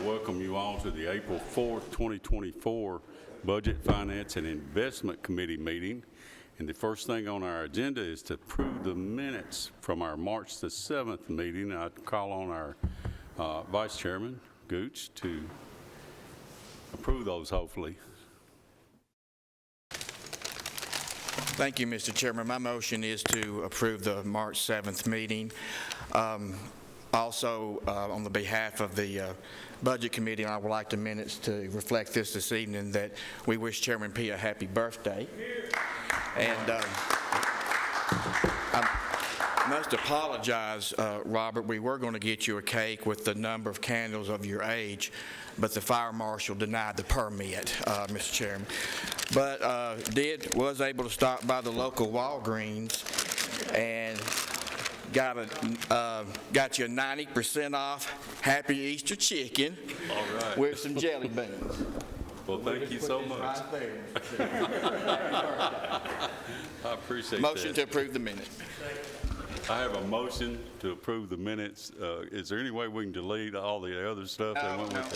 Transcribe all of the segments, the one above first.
welcome you all to the April 4th, 2024 Budget, Finance, and Investment Committee meeting. And the first thing on our agenda is to approve the minutes from our March the 7th meeting. I'd call on our Vice Chairman, Gooch, to approve those, hopefully. Thank you, Mr. Chairman. My motion is to approve the March 7th meeting. Also, on the behalf of the Budget Committee, I would like the minutes to reflect this evening that we wish Chairman P a happy birthday. And I must apologize, Robert. We were going to get you a cake with the number of candles of your age, but the fire marshal denied the permit, Mr. Chairman. But was able to stop by the local Walgreens and got you a 90% off Happy Easter chicken. All right. With some jelly beans. Well, thank you so much. Right there. I appreciate Motion that. to approve the minutes. I have a motion to approve the minutes. Is there any way we can delete all the other stuff that went with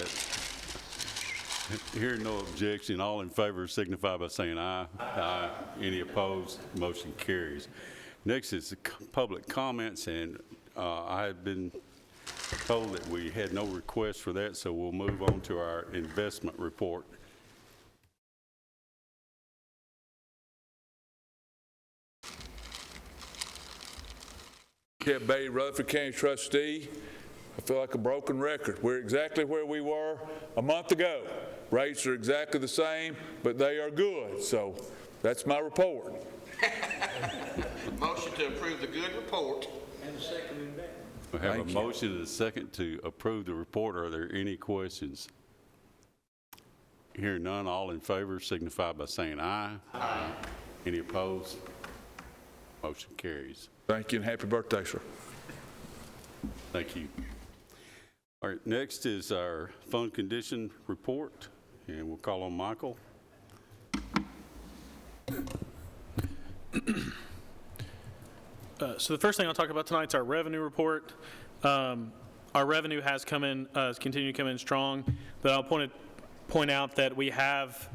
that? Hearing no objection, all in favor signify by saying aye. Aye. Any opposed? Motion carries. Next is the public comments, and I have been told that we had no request for that, so we'll move on to our investment report. Kent Beatty, Rutherford County Trustee. I feel like a broken record. We're exactly where we were a month ago. Rates are exactly the same, but they are good. So that's my report. Motion to approve the good report. And the second investment. We have a motion and a second to approve the report. Are there any questions? Hearing none, all in favor signify by saying aye. Aye. Any opposed? Motion carries. Thank you and happy birthday, sir. Thank you. All right, next is our fund condition report, and we'll call on Michael. So the first thing I'll talk about tonight is our revenue report. Our revenue has come in, continued to come in strong, but I'll point out that we have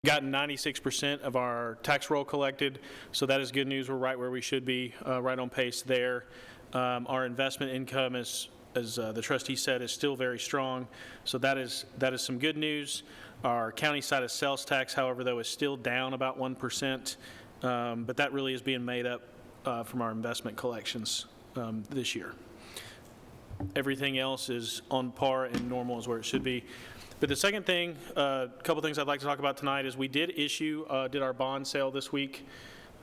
gotten 96% of our tax roll collected, so that is good news. We're right where we should be, right on pace there. Our investment income, as the trustee said, is still very strong, so that is some good news. Our county side of sales tax, however, though, is still down about 1%, but that really is being made up from our investment collections this year. Everything else is on par and normal is where it should be. But the second thing, a couple things I'd like to talk about tonight is we did our bond sale this week.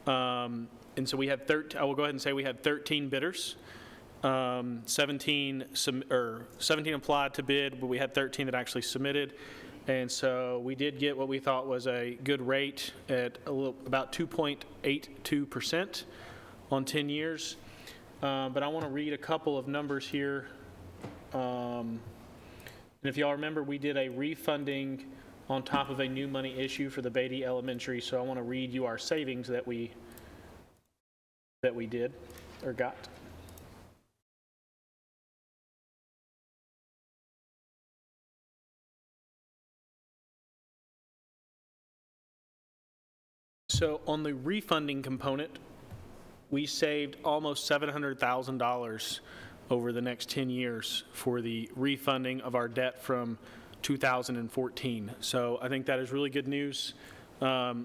And so we had I will go ahead and say we had 13 bidders. 17 applied to bid, but we had 13 that actually submitted. And so we did get what we thought was a good rate at about 2.82% on 10 years. But I want to read a couple of numbers here. And if y'all remember, we did a refunding on top of a new money issue for the Beatty Elementary. So I want to read you our savings that we did or got. So on the refunding component, we saved almost $700,000 over the next 10 years for the refunding of our debt from 2014. So I think that is really good news. To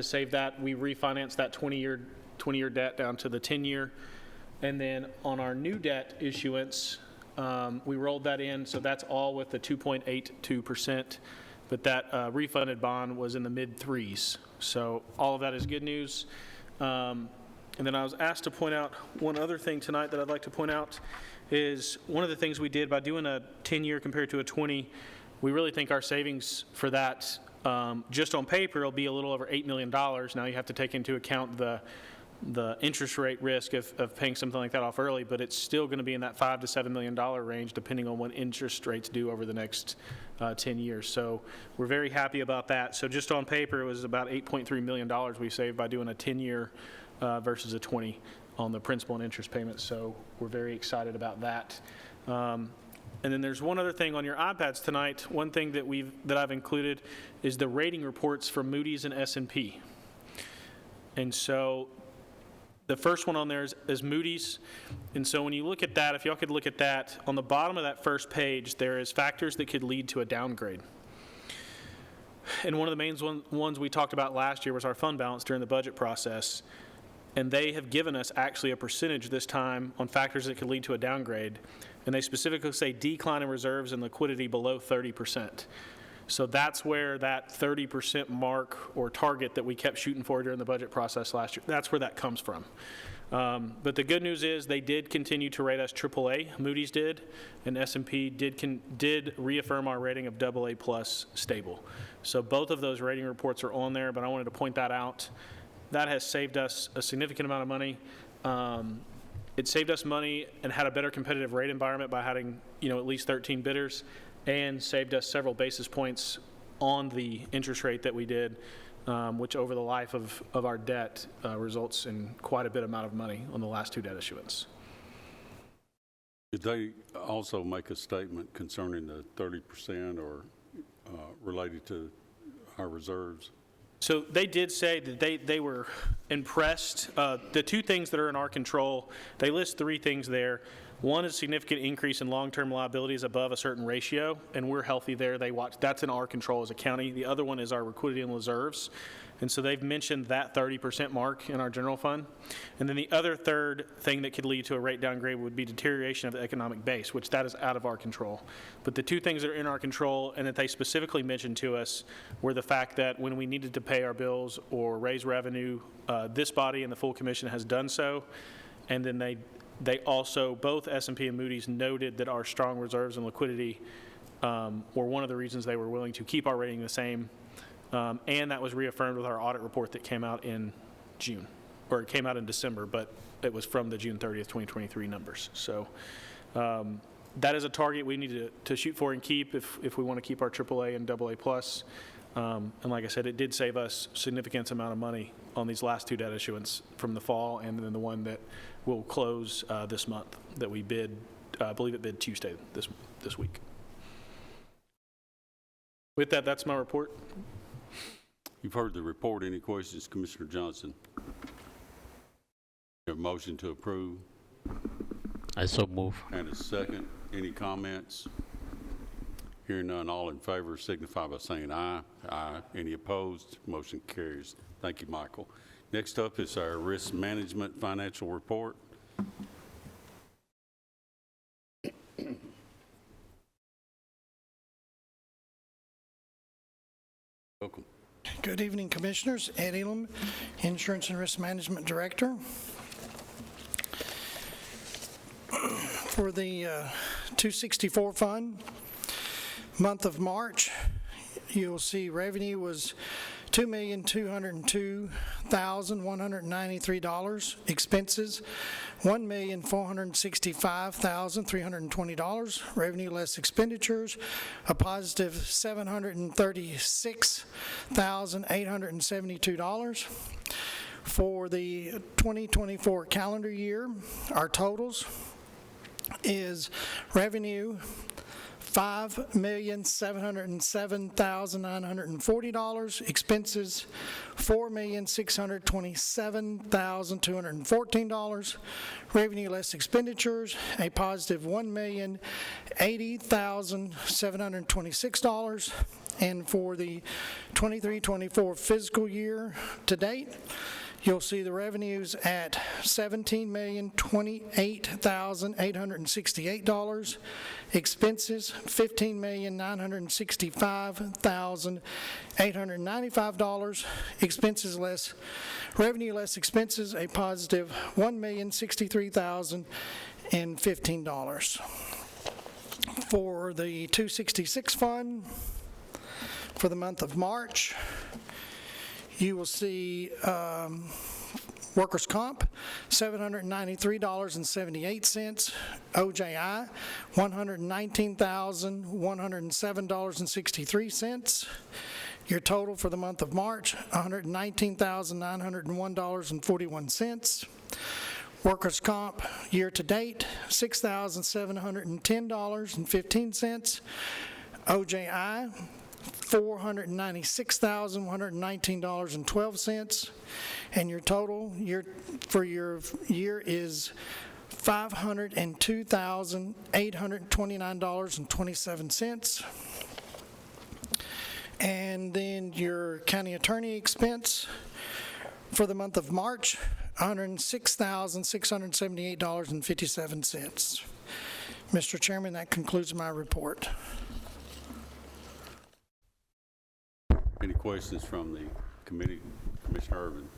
save that, we refinanced that 20-year debt down to the 10-year. And then on our new debt issuance, we rolled that in, so that's all with the 2.82%. But that refunded bond was in the mid-threes. So all of that is good news. And then I was asked to point out one other thing tonight that I'd like to point out is one of the things we did by doing a 10-year compared to a 20, we really think our savings for that, just on paper, will be a little over $8 million. Now you have to take into account the interest rate risk of paying something like that off early, but it's still going to be in that $5 to $7 million range depending on what interest rates do over the next 10 years. So we're very happy about that. So just on paper, it was about $8.3 million we saved by doing a 10-year versus a 20 on the principal and interest payments. So we're very excited about that. And then there's one other thing on your iPads tonight. One thing that I've included is the rating reports from Moody's and S&P. And so the first one on there is Moody's. And so when you look at that, if y'all could look at that, on the bottom of that first page, there is factors that could lead to a downgrade. And one of the main ones we talked about last year was our fund balance during the budget process. And they have given us actually a percentage this time on factors that could lead to a downgrade. And they specifically say decline in reserves and liquidity below 30%. So that's where that 30% mark or target that we kept shooting for during the budget process last year, that's where that comes from. But the good news is they did continue to rate us AAA, Moody's did, and S&P did reaffirm our rating of AA plus stable. So both of those rating reports are on there, but I wanted to point that out. That has saved us a significant amount of money. It saved us money and had a better competitive rate environment by having, at least 13 bidders, and saved us several basis points on the interest rate that we did, which over the life of our debt results in quite a bit amount of money on the last two debt issuance. Did they also make a statement concerning the 30% or related to our reserves? So they did say that they were impressed. The two things that are in our control, they list three things there. One is significant increase in long-term liabilities above a certain ratio, and we're healthy there. That's in our control as a county. The other one is our liquidity and reserves. And so they've mentioned that 30% mark in our general fund. And then the other third thing that could lead to a rate downgrade would be deterioration of the economic base, which that is out of our control. But the two things that are in our control and that they specifically mentioned to us were the fact that when we needed to pay our bills or raise revenue, this body and the full commission has done so. And then they also, both S&P and Moody's, noted that our strong reserves and liquidity were one of the reasons they were willing to keep our rating the same. And that was reaffirmed with our audit report that came out in June, or it came out in December, but it was from the June 30th, 2023 numbers. So that is a target we need to shoot for and keep if we want to keep our AAA and AA plus. And like I said, it did save us significant amount of money on these last two debt issuance from the fall, and then the one that will close this month that we bid, I believe it bid Tuesday this week. With that, that's my report. You've heard the report. Any questions, Commissioner Johnson? A motion to approve? I so move. And a second. Any comments? Hearing none, all in favor signify by saying aye. Aye. Any opposed? Motion carries. Thank you, Michael. Next up is our risk management financial report. Welcome. Good evening, Commissioners. Ed Elam, Insurance and Risk Management Director. For the 264 fund, month of March, you'll see revenue was $2,202,193. Expenses, $1,465,320. Revenue less expenditures, a positive $736,872. For the 2024 calendar year, our totals is revenue $5,707,940. Expenses, $4,627,214. Revenue less expenditures, a positive $1,080,726. And for the 23-24 fiscal year to date, you'll see the revenues at $17,028,868. Expenses, $15,965,895. Expenses less, revenue less expenses, a positive $1,063,015. For the 266 fund, for the month of March, you will see workers' comp, $793.78. OJI, $119,107.63. Your total for the month of March, $119,901.41. Workers' comp, year-to-date, $6,710.15. OJI, $496,119.12. And your total for your year is $502,829.27. And then your county attorney expense for the month of March, $106,678.57. Mr. Chairman, that concludes my report. Any questions from the committee? Commissioner Irvin?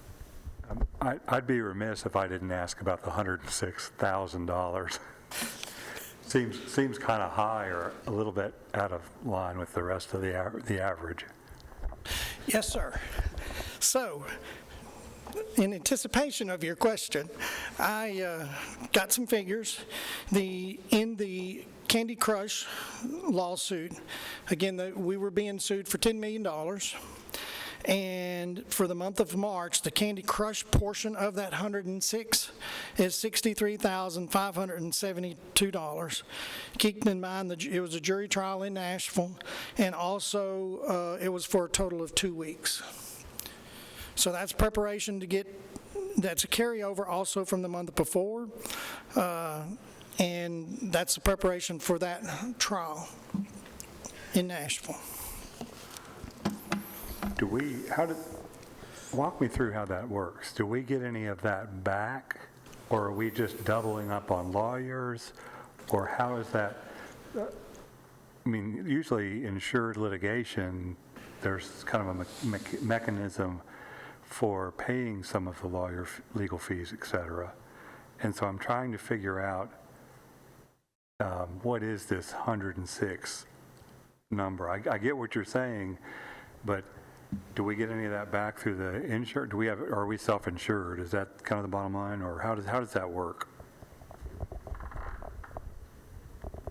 I'd be remiss if I didn't ask about the $106,000. Seems kind of high or a little bit out of line with the rest of the average. Yes, sir. So, in anticipation of your question, I got some figures. In the Candy Crush lawsuit, again, we were being sued for $10 million. And for the month of March, the Candy Crush portion of that 106 is $63,572. Keeping in mind that it was a jury trial in Nashville, and also it was for a total of 2 weeks. So that's preparation to get, that's a carryover also from the month before, and that's the preparation for that trial in Nashville. Walk me through how that works. Do we get any of that back, or are we just doubling up on lawyers, or how is that? I mean, usually insured litigation, there's kind of a mechanism for paying some of the lawyer legal fees, et cetera. And so I'm trying to figure out what is this 106 number? I get what you're saying, but do we get any of that back through the insurance? Are we self-insured? Is that kind of the bottom line, or how does that work?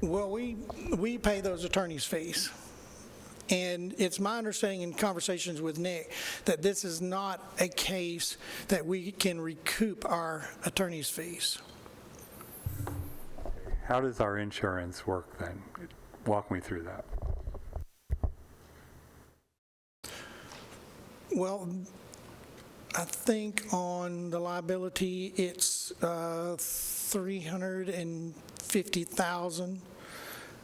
Well, we pay those attorneys' fees. And it's my understanding in conversations with Nick that this is not a case that we can recoup our attorney's fees. How does our insurance work then? Walk me through that. Well, I think on the liability, it's $350,000,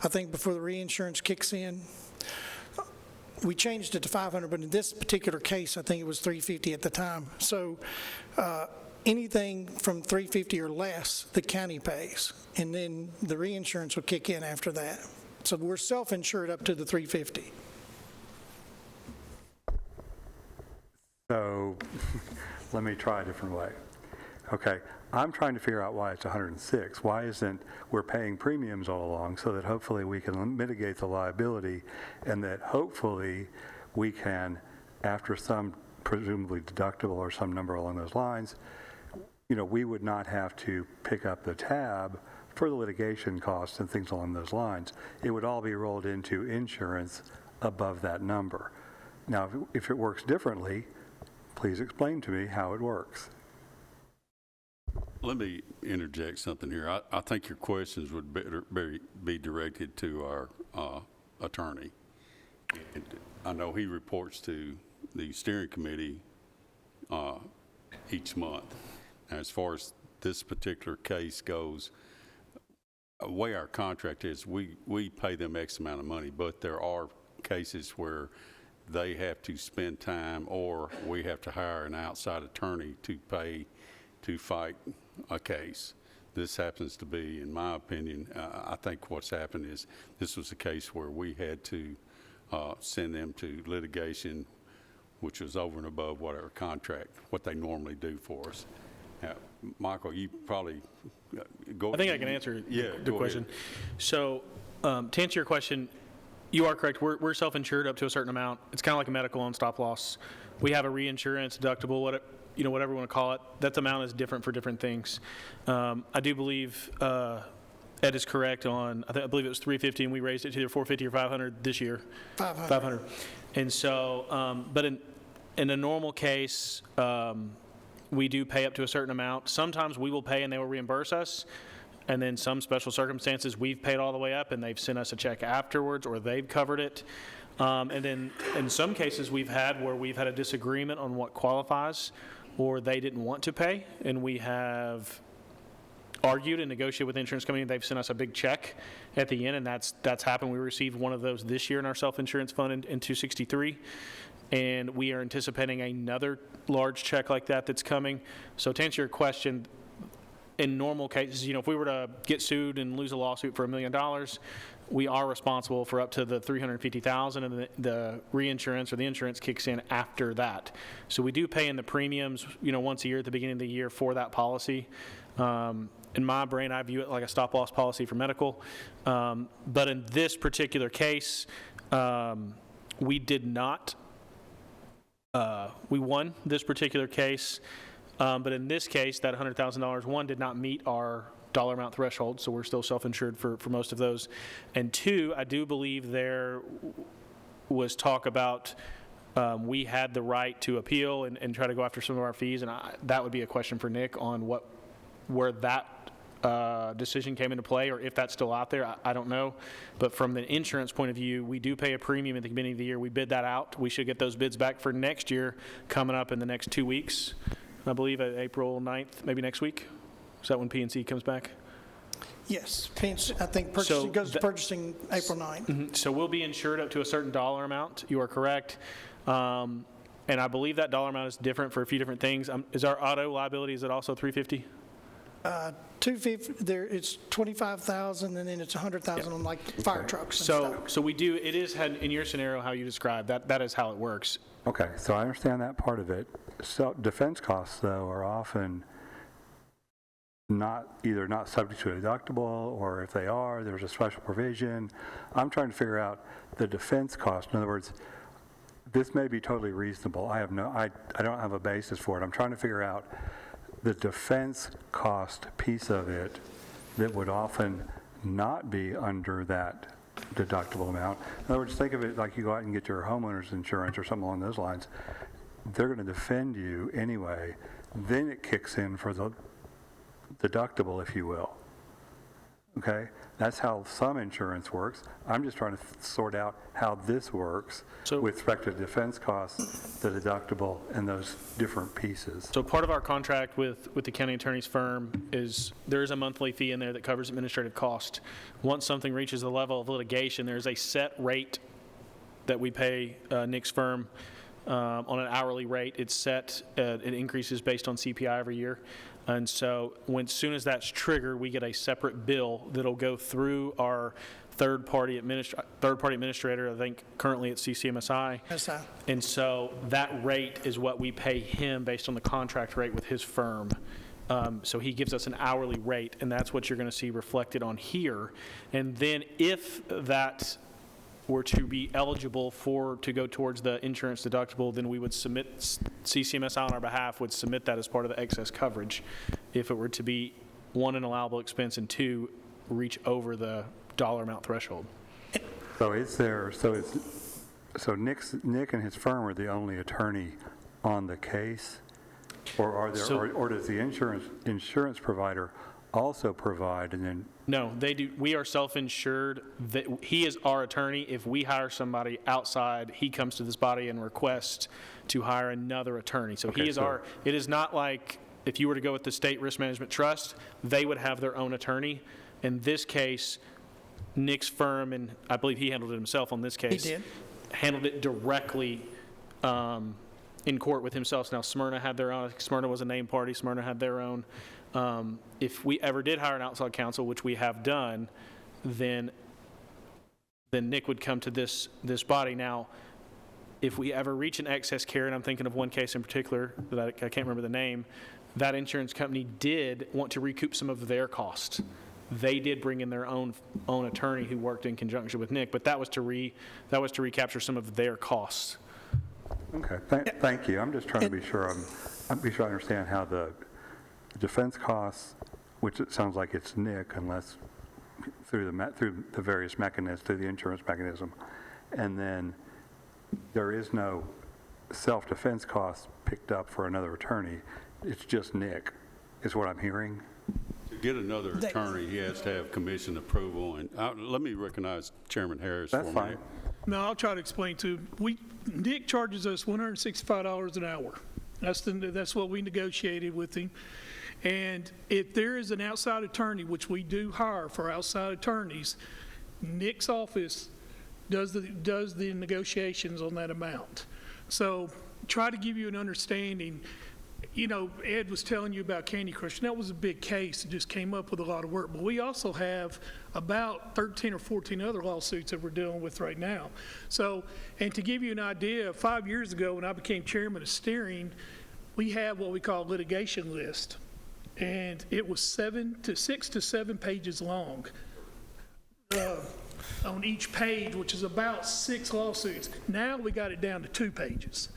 I think, before the reinsurance kicks in. We changed it to $500, but in this particular case, I think it was $350 at the time. So anything from $350 or less, the county pays, and then the reinsurance will kick in after that. So we're self-insured up to the $350. So let me try a different way. Okay, I'm trying to figure out why it's 106. Why isn't we're paying premiums all along so that hopefully we can mitigate the liability, and that hopefully we can, after some presumably deductible or some number along those lines, we would not have to pick up the tab for the litigation costs and things along those lines. It would all be rolled into insurance above that number. Now, if it works differently, please explain to me how it works. Let me interject something here. I think your questions would be directed to our attorney. And I know he reports to the steering committee each month. Now, as far as this particular case goes, the way our contract is, we pay them X amount of money, but there are cases where they have to spend time, or we have to hire an outside attorney to pay to fight a case. This happens to be, in my opinion, I think what's happened is this was a case where we had to send them to litigation, which was over and above what they normally do for us. Now, Michael, you probably go. I think I can answer the question. Ahead. So to answer your question, you are correct. We're self-insured up to a certain amount. It's kind of like a medical and stop loss. We have a reinsurance deductible, whatever you want to call it. That amount is different for different things. I do believe Ed is correct on. I believe it was $350, and we raised it to either $450 or $500 this year. $500. And so, but in a normal case, we do pay up to a certain amount. Sometimes we will pay and they will reimburse us. And then some special circumstances, we've paid all the way up and they've sent us a check afterwards, or they've covered it. And then in some cases we've had a disagreement on what qualifies, or they didn't want to pay, and we have argued and negotiated with the insurance company. They've sent us a big check at the end, and that's happened. We received one of those this year in our self-insurance fund in 263, and we are anticipating another large check like that's coming. So to answer your question, in normal cases, if we were to get sued and lose a lawsuit for $1 million, we are responsible for up to the $350,000, and the reinsurance or the insurance kicks in after that. So we do pay in the premiums, once a year at the beginning of the year for that policy. In my brain, I view it like a stop-loss policy for medical. But in this particular case, we did not. We won this particular case. But in this case, that $100,000, one, did not meet our dollar amount threshold, so we're still self-insured for most of those. And two, I do believe there was talk about we had the right to appeal and try to go after some of our fees, and that would be a question for Nick on where that decision came into play, or if that's still out there. I don't know. But from the insurance point of view, we do pay a premium at the beginning of the year. We bid that out. We should get those bids back for next year coming up in the next 2 weeks. I believe April 9th, maybe next week. Is that when P&C comes back? Yes, I think purchasing goes to purchasing April 9th. Mm-hmm. So we'll be insured up to a certain dollar amount. You are correct. And I believe that dollar amount is different for a few different things. Is our auto liability, is it also $350,000? $250,000, it's $25,000, and then it's $100,000 on like fire trucks and stuff. So we do, it is in your scenario how you described, that is how it works. Okay, so I understand that part of it. So defense costs, though, are often either not subject to a deductible, or if they are, there's a special provision. I'm trying to figure out the defense cost. In other words, this may be totally reasonable. I don't have a basis for it. I'm trying to figure out the defense cost piece of it that would often not be under that deductible amount. In other words, think of it like you go out and get your homeowner's insurance or something along those lines. They're going to defend you anyway. Then it kicks in for the deductible, if you will. Okay? That's how some insurance works. I'm just trying to sort out how this works with respect to defense costs, the deductible, and those different pieces. So part of our contract with the county attorney's firm is there is a monthly fee in there that covers administrative cost. Once something reaches the level of litigation, there's a set rate that we pay Nick's firm on an hourly rate. It's set, it increases based on CPI every year. And so as soon as that's triggered, we get a separate bill that'll go through our third-party administrator. I think currently it's CCMSI. SI. And so that rate is what we pay him based on the contract rate with his firm. So he gives us an hourly rate, and that's what you're going to see reflected on here. And then if that were to be eligible to go towards the insurance deductible, then we would submit, CCMSI on our behalf would submit that as part of the excess coverage. If it were to be, one, an allowable expense, and two, reach over the dollar amount threshold. So Nick and his firm are the only attorney on the case, or does the insurance provider also provide? And then no, they do. We are self-insured. He is our attorney. If we hire somebody outside, he comes to this body and requests to hire another attorney. So he is our. It is not like if you were to go with the State Risk Management Trust, they would have their own attorney. In this case, Nick's firm, and I believe he handled it himself on this case. He did. Handled it directly in court with himself. Now, Smyrna had their own. Smyrna was a named party. Smyrna had their own. If we ever did hire an outside counsel, which we have done, then Nick would come to this body. Now, if we ever reach an excess carrier, and I'm thinking of one case in particular that I can't remember the name, that insurance company did want to recoup some of their costs. They did bring in their own attorney who worked in conjunction with Nick, but that was to recapture some of their costs. Okay, thank you. I'm just trying to be sure I understand how the defense costs, which it sounds like it's Nick, unless through the various mechanisms, through the insurance mechanism, and then there is no self-defense costs picked up for another attorney. it's just Nick, is what I'm hearing. To get another attorney, he has to have commission approval, and let me recognize Chairman Harris for a That's minute. fine. No, I'll try to explain to you. Nick charges us $165 an hour. That's what we negotiated with him. And if there is an outside attorney, which we do hire for outside attorneys, Nick's office does the negotiations on that amount. So try to give you an understanding. You know, Ed was telling you about Candy Crush, and that was a big case. It just came up with a lot of work. But we also have about 13 or 14 other lawsuits that we're dealing with right now. So, and to give you an idea, 5 years ago when I became chairman of steering, we had what we call a litigation list. And it was 6 to 7 pages long on each page, which is about 6 lawsuits. Now we got it down to 2 pages.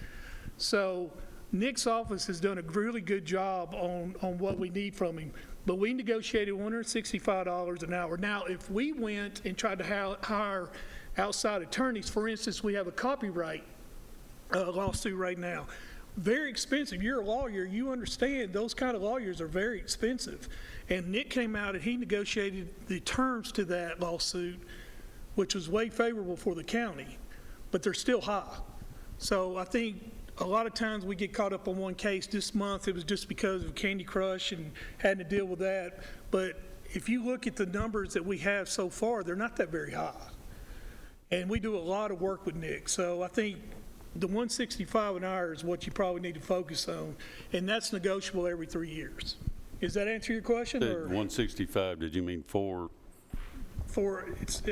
So Nick's office has done a really good job on what we need from him, but we negotiated $165 an hour. Now, if we went and tried to hire outside attorneys, for instance, we have a copyright lawsuit right now. Very expensive. You're a lawyer, you understand those kind of lawyers are very expensive. And Nick came out and he negotiated the terms to that lawsuit, which was way favorable for the county, but they're still high. So I think a lot of times we get caught up on one case. This month it was just because of Candy Crush and having to deal with that. But if you look at the numbers that we have so far, they're not that very high. And we do a lot of work with Nick. So I think the $165 an hour is what you probably need to focus on, and that's negotiable every 3 years. Does that answer your question? Said Or 165, did you mean 4? I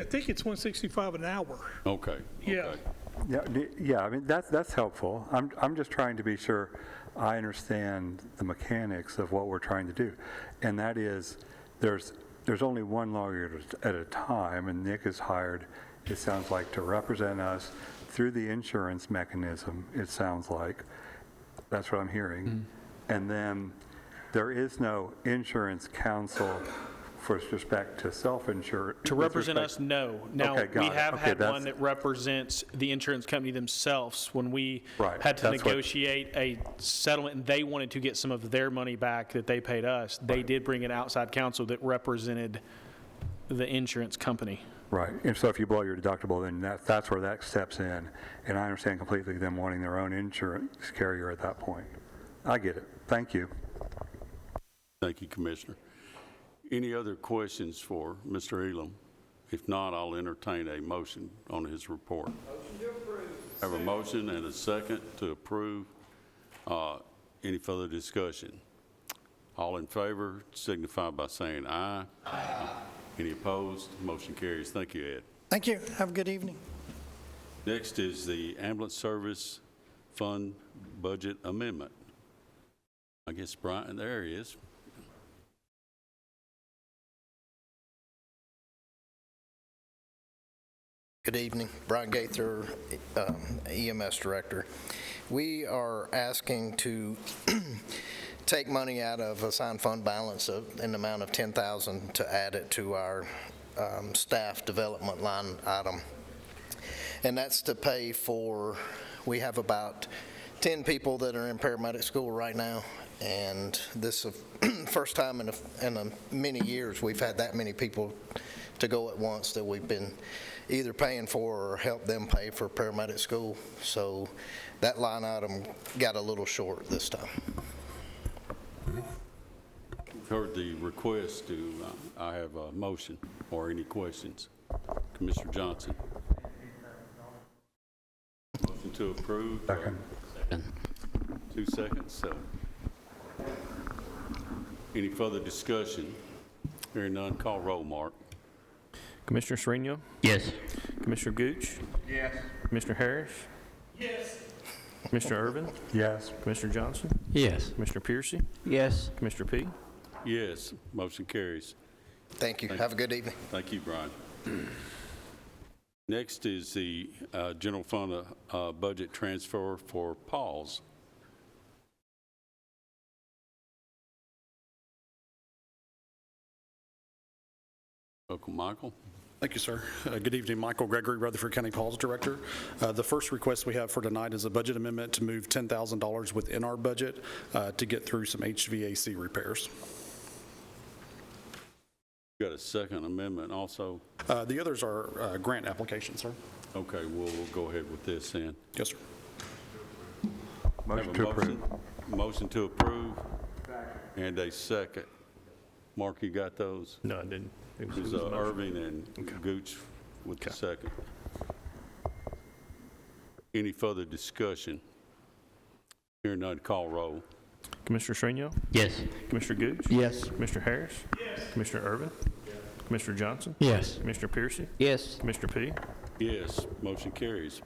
think it's $165 an hour. Okay. Yeah. Okay. Yeah, I mean, that's helpful. I'm just trying to be sure I understand the mechanics of what we're trying to do. And that is, there's only one lawyer at a time, and Nick is hired, it sounds like, to represent us through the insurance mechanism, it sounds like. That's what I'm hearing. Mm-hmm. And then there is no insurance counsel with respect to self-insured. To represent us, no. Now, Okay, got we it. have Okay, had that's- one that represents the insurance company themselves when we Right, had to that's what- negotiate a settlement and they wanted to get some of their money back that they paid us. They did bring an outside counsel that represented the insurance company. Right, and so if you blow your deductible, then that's where that steps in. And I understand completely them wanting their own insurance carrier at that point. I get it. Thank you. Thank you, Commissioner. Any other questions for Mr. Elam? If not, I'll entertain a motion on his report. Motion to approve. I have a motion and a second to approve. Any further discussion? All in favor signify by saying aye. Aye. Any opposed? Motion carries. Thank you, Ed. Thank you. Have a good evening. Next is the Ambulance Service Fund Budget Amendment. I guess Brian, there he is. Good evening. Brian Gaither, EMS Director. We are asking to take money out of assigned fund balance in the amount of $10,000 to add it to our staff development line item. And that's to pay for, we have about 10 people that are in paramedic school right now, and this is the first time in many years we've had that many people to go at once that we've been either paying for or help them pay for paramedic school. So that line item got a little short this time. We've heard the request. I have a motion or any questions? Commissioner Johnson. Motion to approve. Second. 2 seconds. So, any further discussion? Hearing none, call roll, Mark. Commissioner Sereno? Yes. Commissioner Gooch? Yes. Commissioner Harris? Yes. Commissioner Irvin? Yes. Commissioner Johnson? Yes. Commissioner Piercy? Yes. Commissioner P? Yes, motion carries. Thank you. Have a good evening. Thank you, Brian. Next is the general fund budget transfer for PAWS. Welcome, Michael. Thank you, sir. Good evening, Michael Gregory, Rutherford County PAWS Director. The first request we have for tonight is a budget amendment to move $10,000 within our budget to get through some HVAC repairs. You got a second amendment also? The others are grant applications, sir. Okay, we'll go ahead with this then. Yes, sir. Motion Have to a approve. Motion to approve. And a second. Mark, you got those? No, I didn't. It was Irving and Gooch with the second. Any further discussion? Hearing none, call roll. Commissioner Srinial? Yes. Commissioner Gooch? Yes. Commissioner Harris? Yes. Commissioner Irvin? Commissioner Johnson? Yes. Commissioner Piercy? Yes. Commissioner P? Yes, motion carries.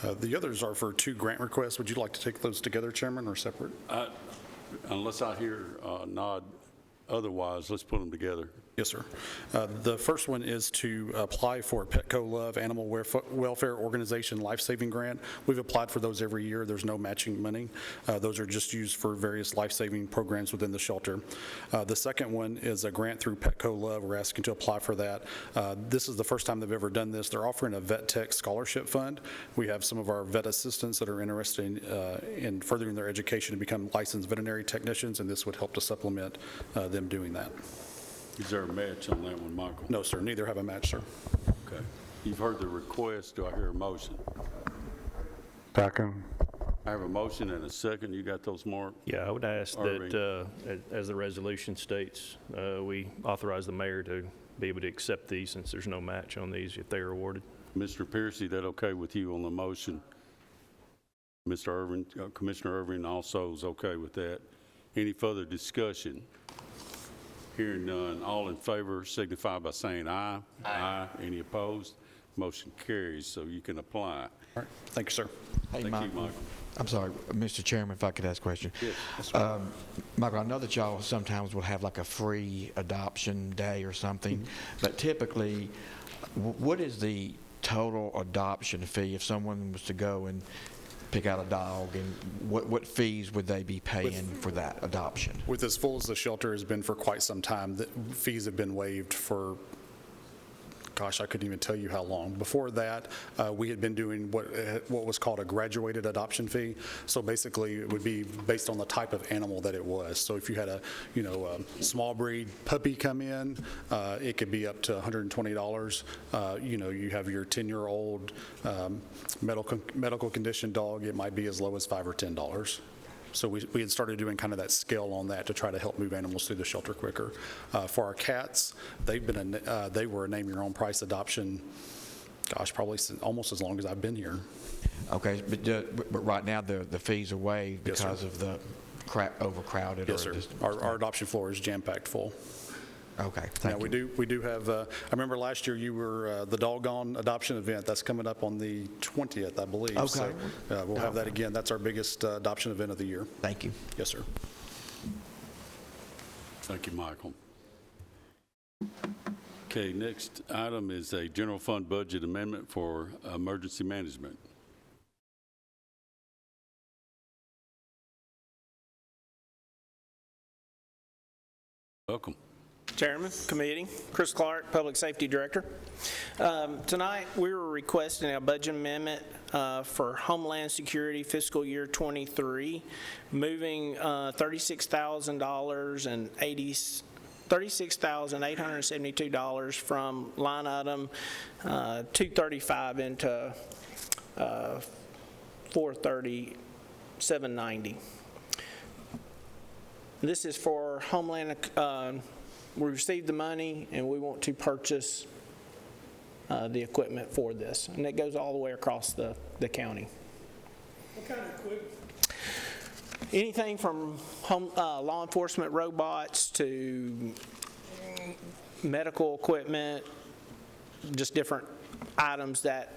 The others are for 2 grant requests. Would you like to take those together, Chairman, or separate? Unless I hear nod otherwise, let's put them together. Yes, sir. The first one is to apply for a Petco Love Animal Welfare Organization Lifesaving Grant. We've applied for those every year. There's no matching money. Those are just used for various life-saving programs within the shelter. The second one is a grant through Petco Love. We're asking to apply for that. This is the first time they've ever done this. They're offering a Vet Tech Scholarship Fund. We have some of our vet assistants that are interested in furthering their education to become licensed veterinary technicians, and this would help to supplement them doing that. Is there a match on that one, Michael? No, sir. Neither have a match, sir. Okay. You've heard the request. Do I hear a motion? Second. I have a motion and a second. You got those, Mark? Yeah, I would ask Irving. that, as the resolution states, we authorize the mayor to be able to accept these since there's no match on these if they are awarded. Mr. Piercy, that okay with you on the motion? Mr. Irvin, Commissioner Irvin also is okay with that. Any further discussion? Hearing none, all in favor signify by saying aye. Aye. Any opposed? Motion carries, so you can apply. All right. Thank you, sir. Hey, Thank you, Michael. I'm sorry, Mr. Chairman, if I could ask a question. Yes. Michael, I know that y'all sometimes will have like a free adoption day or something, but typically, what is the total adoption fee if someone was to go and pick out a dog, and what fees would they be paying for that adoption? With as full as the shelter has been for quite some time, the fees have been waived for, gosh, I couldn't even tell you how long. Before that, we had been doing what was called a graduated adoption fee. So basically, it would be based on the type of animal that it was. So if you had a small breed puppy come in, it could be up to $120. You have your 10-year-old medical condition dog, it might be as low as $5 or $10. So we had started doing kind of that scale on that to try to help move animals through the shelter quicker. For our cats, they were a name your own price adoption, gosh, probably almost as long as I've been here. Okay, but right now the fees are waived Yes, because of the overcrowded? Yes, sir. Our adoption floor is jam-packed full. Okay, Now, thank you. we do have, I remember last year you were the Doggone Adoption event. That's coming up on the 20th, I believe. Okay. So we'll have that again. That's our biggest adoption event of the year. Thank you. Yes, sir. Thank you, Michael. Okay, next item is a general fund budget amendment for emergency management. Welcome. Chairman, committee, Chris Clark, Public Safety Director. Tonight, we were requesting a budget amendment for Homeland Security fiscal year 23, moving $36,872 from line item 235 into 430,790. This is for Homeland. We received the money, and we want to purchase the equipment for this. And it goes all the way across the county. What kind of equipment? Anything from law enforcement robots to medical equipment, just different items that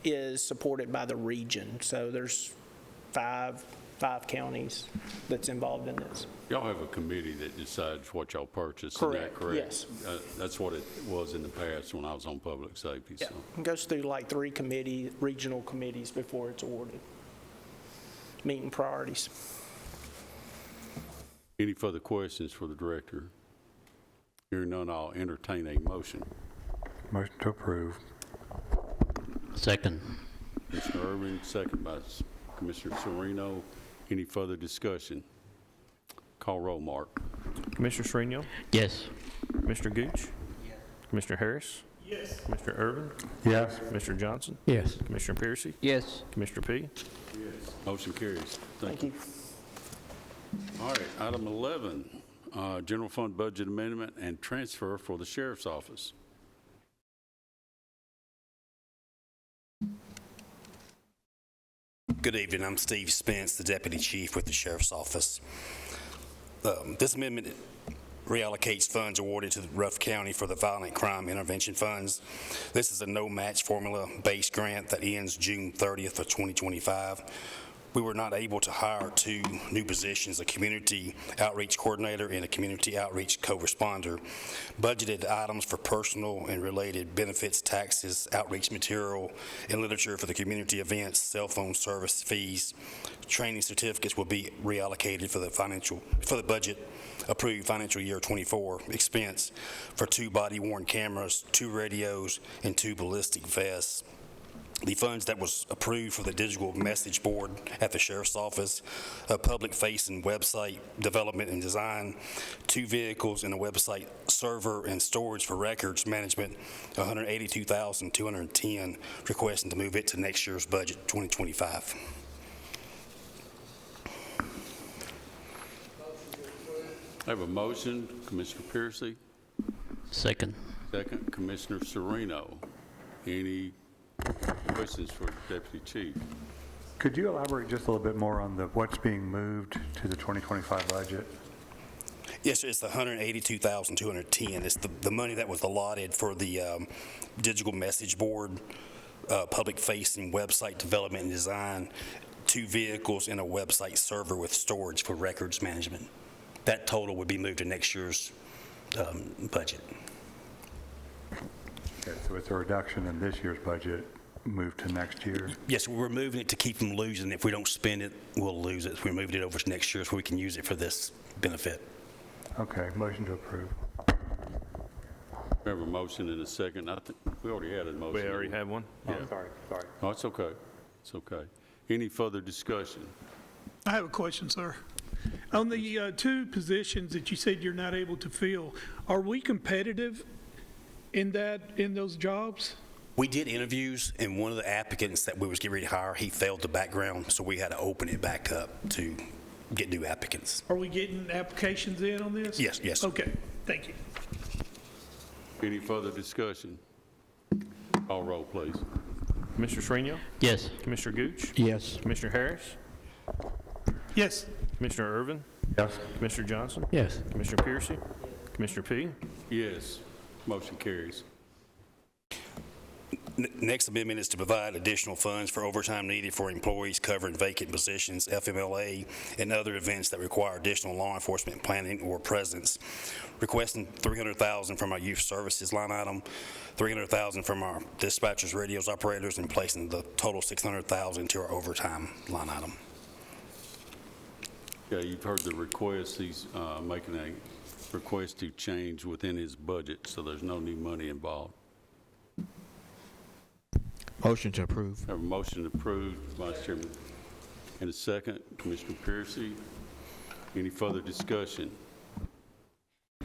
is supported by the region. So there's five counties that's involved in this. Y'all have a committee that decides what y'all purchase, isn't that correct? Yes. That's what it was in the past when I was on public safety. Yeah. So. It goes through like 3 regional committees before it's awarded. Meeting priorities. Any further questions for the director? Hearing none, I'll entertain a motion. Motion to approve. Second. Commissioner Irvin, second by Commissioner Sereno. Any further discussion? Call roll, Mark. Commissioner Sereno? Yes. Commissioner Gooch? Yes. Commissioner Harris? Yes. Commissioner Irvin? Yes. Commissioner Johnson? Yes. Commissioner Piercy? Yes. Commissioner P? Motion carries. Thank you. All right, item 11, general fund budget amendment and transfer for the sheriff's office. Good evening. I'm Steve Spence, the Deputy Chief with the Sheriff's Office. This amendment reallocates funds awarded to Rutherford County for the Violent Crime Intervention Funds. This is a no-match formula-based grant that ends June 30th of 2025. We were not able to hire 2 new positions, a community outreach coordinator and a community outreach co-responder. Budgeted items for personal and related benefits, taxes, outreach material, and literature for the community events, cell phone service fees, training certificates will be reallocated for the budget approved financial year 24 expense for 2 body-worn cameras, 2 radios, and 2 ballistic vests. The funds that was approved for the digital message board at the Sheriff's Office, a public-facing website development and design, 2 vehicles and a website server and storage for records management, $182,210, requesting to move it to next year's budget, 2025. I have a motion, Commissioner Piercy. Second. Second, Commissioner Sereno. Any questions for Deputy Chief? Could you elaborate just a little bit more on what's being moved to the 2025 budget? Yes, it's the $182,210. It's the money that was allotted for the digital message board, public-facing website development and design, 2 vehicles, and a website server with storage for records management. That total would be moved to next year's budget. Okay, so it's a reduction in this year's budget moved to next year? Yes, we're moving it to keep from losing. If we don't spend it, we'll lose it. We moved it over to next year so we can use it for this benefit. Okay, motion to approve. We have a motion and a second. I think we already had a motion. We already have one? Yeah. Sorry. Oh, it's okay. It's okay. Any further discussion? I have a question, sir. On the 2 positions that you said you're not able to fill, are we competitive in those jobs? We did interviews, and one of the applicants that we was getting ready to hire, he failed the background, so we had to open it back up to get new applicants. Are we getting applications in on this? Yes, yes. Okay, thank you. Any further discussion? Call roll, please. Commissioner Sereno? Yes. Commissioner Gooch? Yes. Commissioner Harris? Yes. Commissioner Irvin? Yes. Commissioner Johnson? Yes. Commissioner Piercy? Commissioner P? Yes. Motion carries. Next amendment is to provide additional funds for overtime needed for employees covering vacant positions, FMLA, and other events that require additional law enforcement planning or presence. Requesting $300,000 from our youth services line item, $300,000 from our dispatchers, radios, operators, and placing the total $600,000 to our overtime line item. Yeah, you've heard the request. He's making a request to change within his budget, so there's no new money involved. Motion to approve. Have a motion approved, Vice Chairman. And a second, Commissioner Piercy. Any further discussion?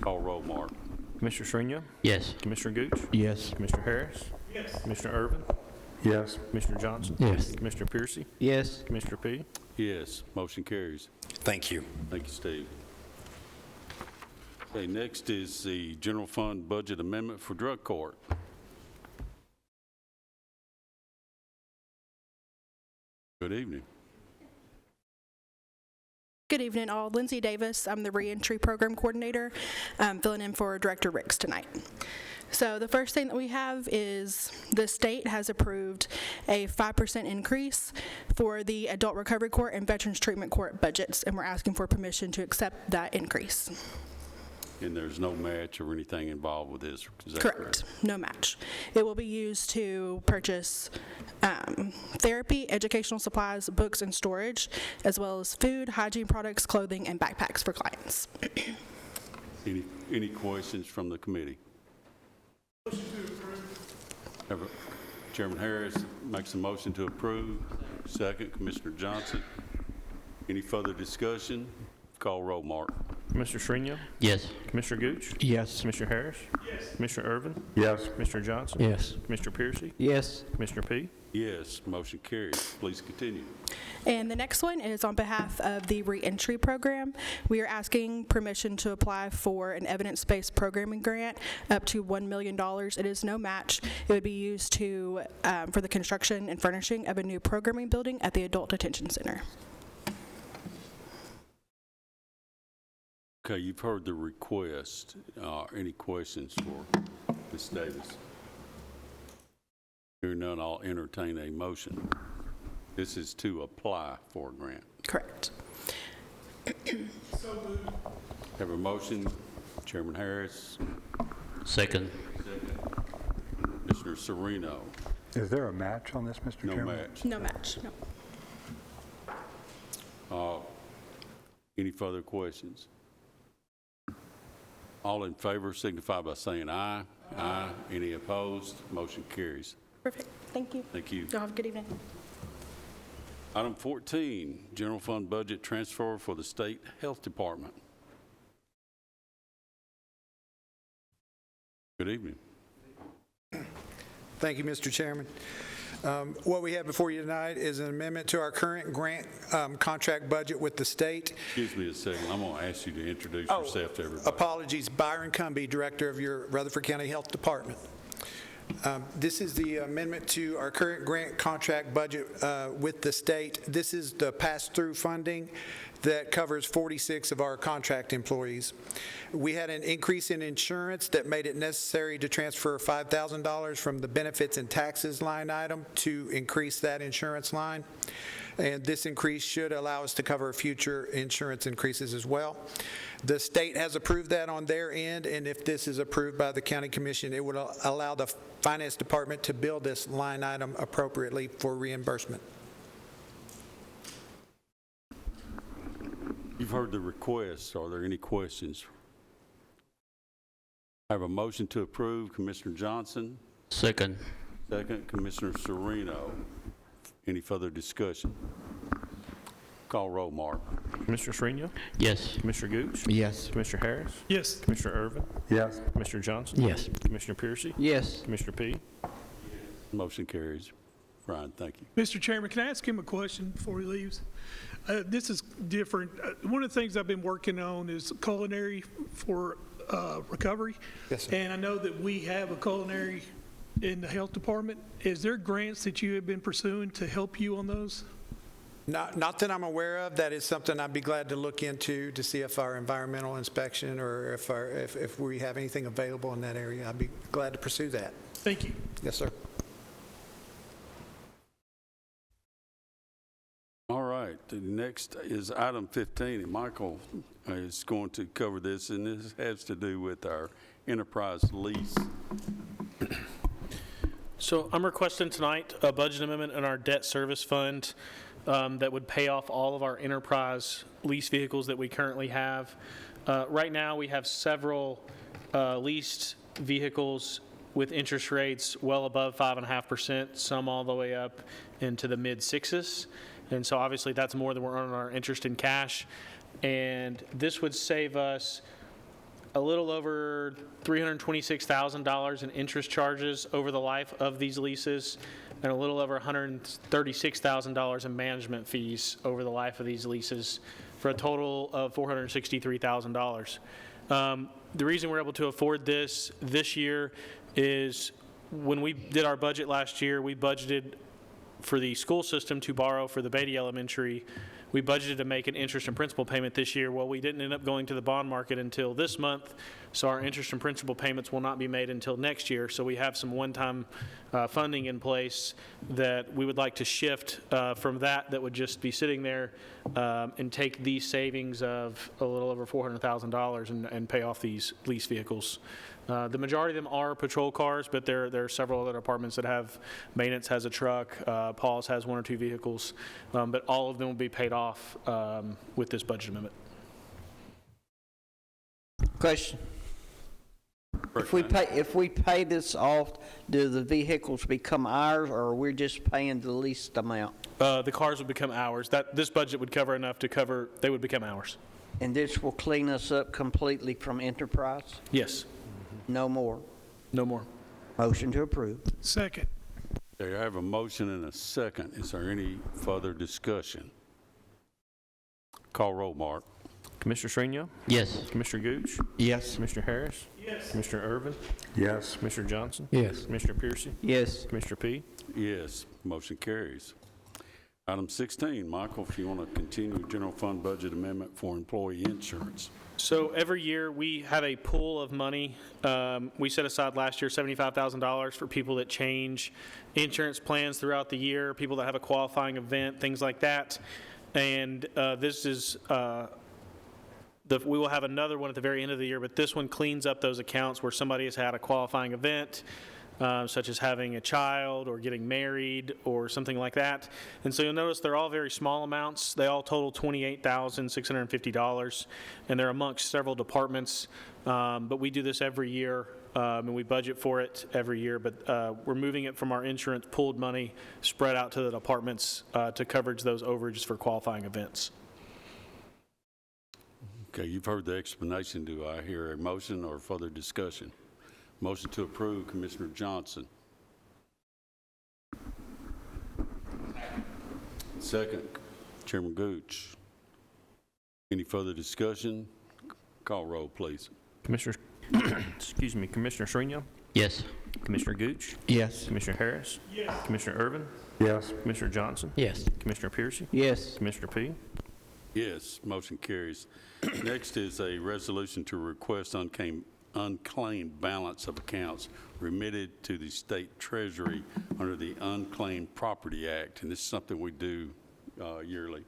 Call roll, Mark. Commissioner Sereno? Yes. Commissioner Gooch? Yes. Commissioner Harris? Yes. Commissioner Irvin? Yes. Commissioner Johnson? Yes. Commissioner Piercy? Yes. Commissioner P? Yes, motion carries. Thank you. Thank you, Steve. Okay, next is the general fund budget amendment for drug court. Good evening. Good evening, all. Lindsay Davis. I'm the Reentry Program Coordinator, filling in for Director Ricks tonight. So the first thing that we have is the state has approved a 5% increase for the Adult Recovery Court and Veterans Treatment Court budgets, and we're asking for permission to accept that increase. And there's no match or anything involved with this, is that Correct. No match. It will be used to purchase therapy, educational supplies, books, and storage, as well as food, hygiene products, clothing, and backpacks for clients. Any questions from the committee? Motion to approve. Chairman Harris makes a motion to approve. Second, Commissioner Johnson. Any further discussion? Call roll, Mark. Commissioner Shrino? Yes. Commissioner Gooch? Yes. Commissioner Harris? Yes. Commissioner Irvin? Yes. Commissioner Johnson? Yes. Commissioner Piercy? Yes. Commissioner P? Yes, motion carries. Please continue. And the next one is on behalf of the reentry program. We are asking permission to apply for an evidence-based programming grant up to $1 million. It is no match. It would be used to for the construction and furnishing of a new programming building at the Adult Detention Center. Okay, you've heard the request. Any questions for Ms. Davis? Hearing none, I'll entertain a motion. This is to apply for a grant. Correct. Have a motion, Chairman Harris. Second. Commissioner Sereno. Is there a match on this, Mr. No Chairman? match. No match, no. Any further questions? All in favor signify by saying aye. Aye. Any opposed? Motion carries. Perfect. Thank you. Thank you. Y'all have a good evening. Item 14, General Fund Budget Transfer for the State Health Department. Good evening. Thank you, Mr. Chairman. What we have before you tonight is an amendment to our current grant contract budget with the state. Excuse me a second. I'm going to ask you to introduce yourself to everybody. Apologies. Byron Cumby, Director of your Rutherford County Health Department. This is the amendment to our current grant contract budget with the state. This is the pass-through funding that covers 46 of our contract employees. We had an increase in insurance that made it necessary to transfer $5,000 from the benefits and taxes line item to increase that insurance line. And this increase should allow us to cover future insurance increases as well. The state has approved that on their end, and if this is approved by the county commission, it would allow the finance department to bill this line item appropriately for reimbursement. You've heard the request. Are there any questions? I have a motion to approve. Commissioner Johnson. Second. Second, Commissioner Sereno. Any further discussion? Call roll, Mark. Commissioner Shrino? Yes. Commissioner Gooch? Yes. Commissioner Harris? Yes. Commissioner Irvin? Yes. Commissioner Johnson? Yes. Commissioner Piercy? Yes. Commissioner P? Motion carries. Brian, thank you. Mr. Chairman, can I ask him a question before he leaves? This is different. One of the things I've been working on is culinary for recovery. Yes, sir. And I know that we have a culinary in the health department. Is there grants that you have been pursuing to help you on those? Not that I'm aware of. That is something I'd be glad to look into to see if our environmental inspection or if we have anything available in that area. I'd be glad to pursue that. Thank you. Yes, sir. All right, the next is item 15, and Michael is going to cover this, and this has to do with our enterprise lease. So I'm requesting tonight a budget amendment in our debt service fund that would pay off all of our enterprise lease vehicles that we currently have. Right now, we have several leased vehicles with interest rates well above 5.5%, some all the way up into the mid-sixes. And so obviously that's more than we're earning our interest in cash. And this would save us a little over $326,000 in interest charges over the life of these leases, and a little over $136,000 in management fees over the life of these leases, for a total of $463,000. The reason we're able to afford this year is when we did our budget last year, we budgeted for the school system to borrow for the Beatty Elementary. We budgeted to make an interest and principal payment this year. Well, we didn't end up going to the bond market until this month, so our interest and principal payments will not be made until next year. So we have some one-time funding in place that we would like to shift from that would just be sitting there and take these savings of a little over $400,000 and pay off these lease vehicles. The majority of them are patrol cars, but there are several other departments that have, maintenance has a truck, PAWS has 1 or 2 vehicles, but all of them will be paid off with this budget amendment. Question. If we pay this off, do the vehicles become ours, or we're just paying the least amount? The cars would become ours. This budget would cover enough to cover, they would become ours. And this will clean us up completely from enterprise? Yes. No more? No more. Motion to approve. Second. Okay, I have a motion and a second. Is there any further discussion? Call roll, Mark. Commissioner Shrino? Yes. Commissioner Gooch? Yes. Commissioner Harris? Yes. Commissioner Irvin? Yes. Commissioner Johnson? Yes. Commissioner Piercy? Yes. Commissioner P? Yes, motion carries. Item 16, Michael, if you want to continue general fund budget amendment for employee insurance. So every year, we have a pool of money. We set aside last year $75,000 for people that change insurance plans throughout the year, people that have a qualifying event, things like that. And this is, we will have another one at the very end of the year, but this one cleans up those accounts where somebody has had a qualifying event, such as having a child or getting married or something like that. And so you'll notice they're all very small amounts. They all total $28,650, and they're amongst several departments. But we do this every year, and we budget for it every year. But we're moving it from our insurance pooled money spread out to the departments to coverage those overages for qualifying events. Okay, you've heard the explanation. Do I hear a motion or further discussion? Motion to approve, Commissioner Johnson. Second, Chairman Gooch. Any further discussion? Call roll, please. Commissioner, excuse me, Commissioner Shrino? Yes. Commissioner Gooch? Yes. Commissioner Harris? Yes. Commissioner Irvin? Yes. Commissioner Johnson? Yes. Commissioner Piercy? Yes. Commissioner P? Yes, motion carries. Next is a resolution to request unclaimed balance of accounts remitted to the state treasury under the Unclaimed Property Act, and this is something we do yearly.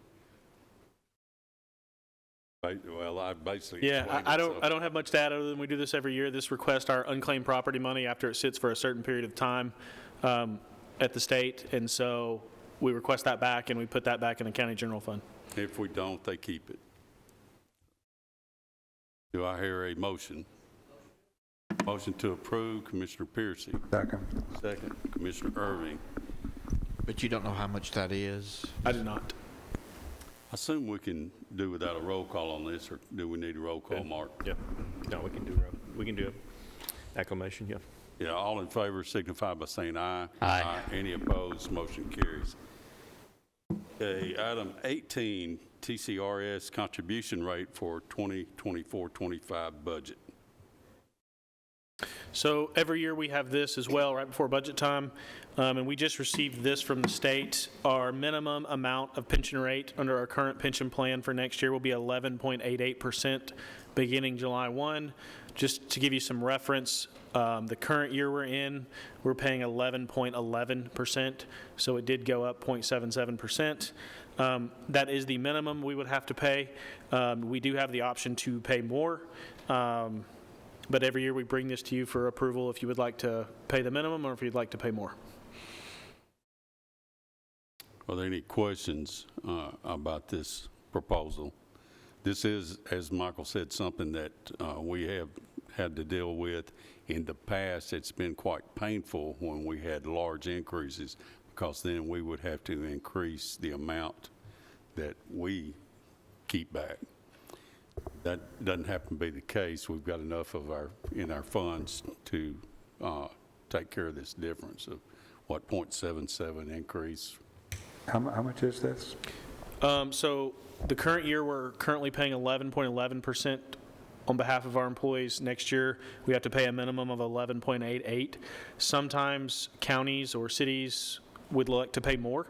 Well, I basically I don't have much to add other than we do this every year. This requests our unclaimed property money after it sits for a certain period of time at the state, and so we request that back, and we put that back in the county general fund. If we don't, they keep it. Do I hear a motion? Motion to approve, Commissioner Piercy. Second. Second, Commissioner Irving. But you don't know how much that is? I do not. I assume we can do without a roll call on this, or do we need a roll call, Mark? Yeah. No, we can do acclamation, yeah. Yeah, all in favor signify by saying aye. Aye. Any opposed, motion carries. Okay, item 18, TCRS contribution rate for 2024-25 budget. So every year we have this as well, right before budget time, and we just received this from the state. Our minimum amount of pension rate under our current pension plan for next year will be 11.88% beginning July 1. Just to give you some reference, the current year we're in, we're paying 11.11%, so it did go up 0.77%. That is the minimum we would have to pay. We do have the option to pay more. But every year we bring this to you for approval if you would like to pay the minimum or if you'd like to pay more. Are there any questions about this proposal? This is, as Michael said, something that we have had to deal with. In the past, it's been quite painful when we had large increases, because then we would have to increase the amount that we keep back. That doesn't happen to be the case. We've got enough of in our funds to take care of this difference of, what, 0.77 increase. How much is this? So the current year, we're currently paying 11.11% on behalf of our employees. Next year, we have to pay a minimum of 11.88. Sometimes counties or cities would like to pay more.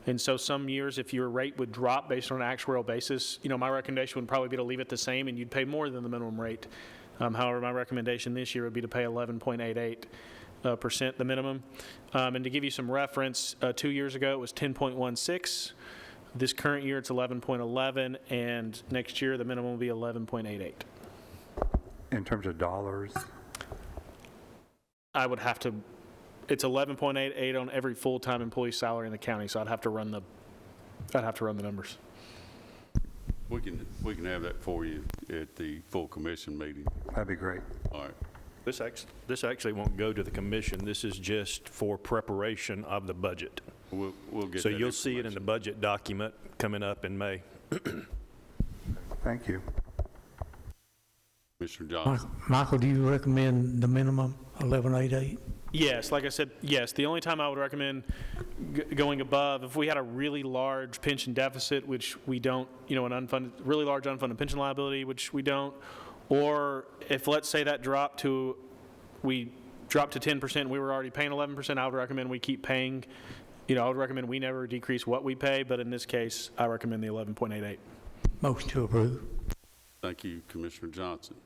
And so some years, if your rate would drop based on an actuarial basis, my recommendation would probably be to leave it the same, and you'd pay more than the minimum rate. However, my recommendation this year would be to pay 11.88%, the minimum. And to give you some reference, 2 years ago it was 10.16. This current year it's 11.11, and next year the minimum will be 11.88. In terms of dollars? I would have to. It's 11.88 on every full-time employee salary in the county, so I'd have to run the numbers. We can have that for you at the full commission meeting. That'd be great. All right. This actually won't go to the commission. This is just for preparation of the budget. We'll get So that you'll see it in the budget document coming up in May. Thank you. Commissioner Johnson. Michael, do you recommend the minimum 1188? Yes, like I said, yes. The only time I would recommend going above, if we had a really large pension deficit, which we don't, an unfunded, really large unfunded pension liability, which we don't, or if, let's say, we dropped to 10%, we were already paying 11%, I would recommend we keep paying, I would recommend we never decrease what we pay, but in this case, I recommend the 11.88. Motion to approve. Thank you, Commissioner Johnson.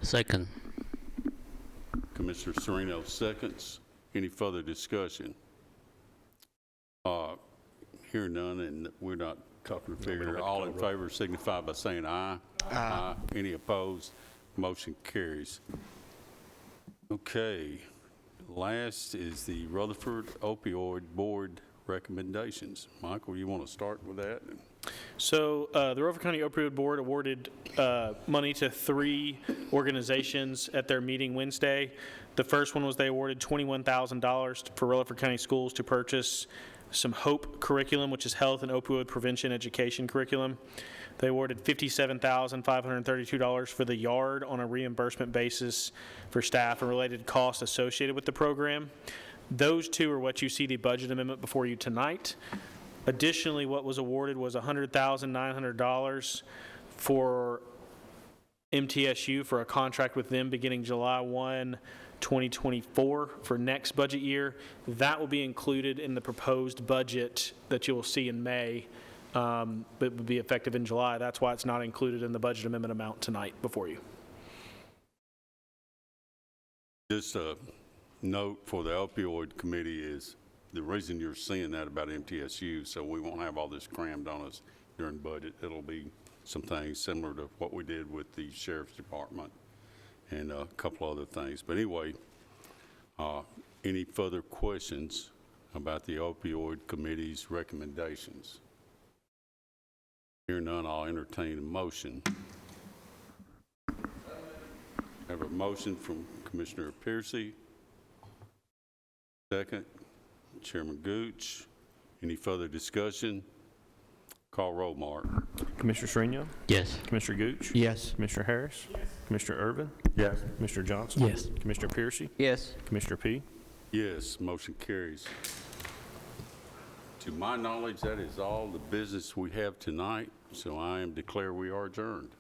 Second. Commissioner Sereno seconds. Any further discussion? Hearing none, and we're not talking to figure. All in favor signify by saying aye. Aye. Any opposed? Motion carries. Okay. Last is the Rutherford Opioid Board recommendations. Michael, you want to start with that? So the Rutherford County Opioid Board awarded money to 3 organizations at their meeting Wednesday. The first one was they awarded $21,000 for Rutherford County Schools to purchase some HOPE curriculum, which is Health and Opioid Prevention Education curriculum. They awarded $57,532 for the yard on a reimbursement basis for staff and related costs associated with the program. Those 2 are what you see the budget amendment before you tonight. Additionally, what was awarded was $100,900 for MTSU for a contract with them beginning July 1, 2024 for next budget year. That will be included in the proposed budget that you will see in May, but would be effective in July. That's why it's not included in the budget amendment amount tonight before you. Just a note for the opioid committee is the reason you're seeing that about MTSU, so we won't have all this crammed on us during budget. It'll be some things similar to what we did with the sheriff's department and a couple other things. But anyway, any further questions about the opioid committee's recommendations? Hear none, I'll entertain a motion. I have a motion from Commissioner Piercy. Second, Chairman Gooch. Any further discussion? Call roll, Mark. Commissioner Sereno? Yes. Commissioner Gooch? Yes. Commissioner Harris? Yes. Commissioner Irvin? Yes. Commissioner Johnson? Yes. Commissioner Piercy? Yes. Commissioner P? Yes, motion carries. To my knowledge, that is all the business we have tonight, so I declare we are adjourned.